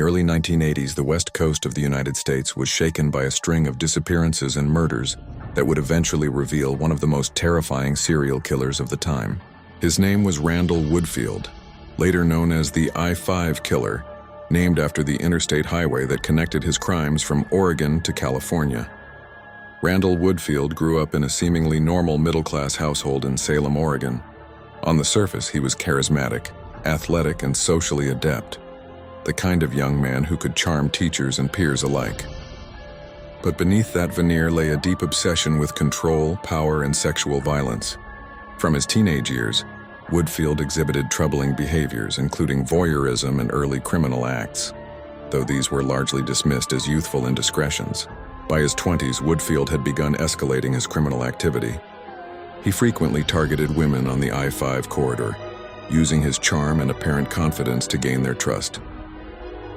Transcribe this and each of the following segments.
early 1980s, the west coast of the United States was shaken by a string of disappearances and murders that would eventually reveal one of the most terrifying serial killers of the time. His name was Randall Woodfield, later known as the I-5 killer, named after the interstate highway that connected his crimes from Oregon to California. Randall Woodfield grew up in a seemingly normal middle-class household in Salem, Oregon. On the surface, he was charismatic, athletic, and socially adept, the kind of young man who could charm teachers and peers alike. But beneath that veneer lay a deep obsession with control, power, and sexual violence. From his teenage years, Woodfield exhibited troubling behaviors, including voyeurism and early criminal acts, though these were largely dismissed as youthful indiscretions. By his 20s, Woodfield had begun escalating his criminal activity. He frequently targeted women on the I-5 corridor, using his charm and apparent confidence to gain their trust.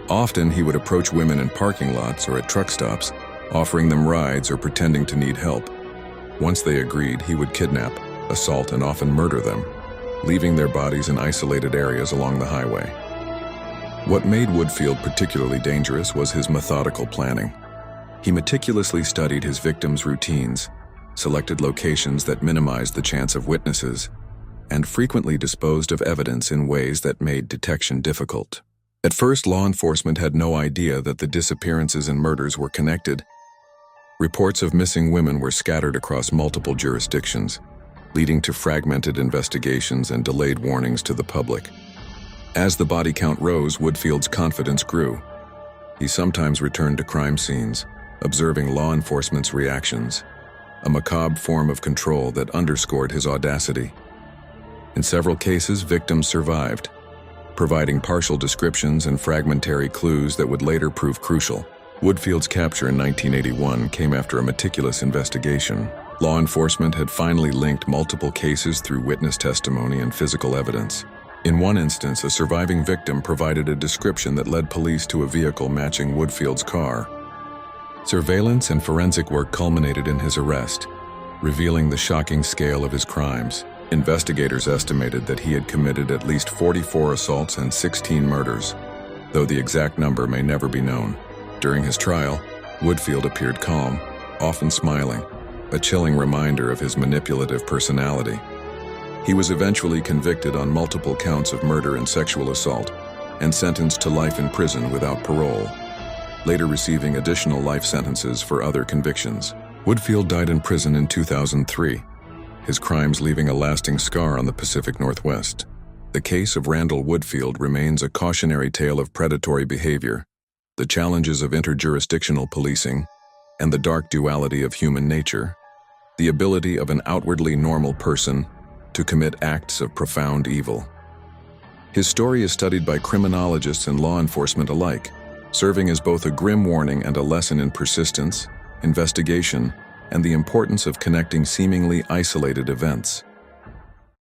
Often, he would approach women in parking lots or at truck stops, offering them rides or pretending to need help. Once they agreed, he would kidnap, assault, and often murder them, leaving their bodies in isolated areas along the highway. What made Woodfield particularly dangerous was his methodical planning. He meticulously studied his victims' routines, selected locations that minimized the chance of witnesses, and frequently disposed of evidence in ways that made detection difficult. At first, law enforcement had no idea that the disappearances and murders were connected. Reports of missing women were scattered across multiple jurisdictions, leading to fragmented investigations and delayed warnings to the public. As the body count rose, Woodfield's confidence grew. He sometimes returned to crime scenes, observing law enforcement's reactions, a macabre form of control that underscored his audacity. In several cases, victims survived, providing partial descriptions and fragmentary clues that would later prove crucial. Woodfield's capture in 1981 came after a meticulous investigation. Law enforcement had finally linked multiple cases through witness testimony and physical evidence. In one instance, a surviving victim provided a description that led police to a vehicle matching Woodfield's car. Surveillance and forensic work culminated in his arrest, revealing the shocking scale of his crimes. Investigators estimated that he had committed at least 44 assaults and 16 murders, though the exact number may never be known. During his trial, Woodfield appeared calm, often smiling, a chilling reminder of his manipulative personality. He was eventually convicted on multiple counts of murder and sexual assault, and sentenced to life in prison without parole, later receiving additional life sentences for other convictions. Woodfield died in prison in 2003, his crimes leaving a lasting scar on the Pacific Northwest. The case of Randall Woodfield remains a cautionary tale of predatory behavior, the challenges of interjurisdictional policing, and the dark duality of human nature, the ability of an outwardly normal person to commit acts of profound evil. His story is studied by criminologists and law enforcement alike, serving as both a grim warning and a lesson in persistence, investigation, and the importance of connecting seemingly isolated events.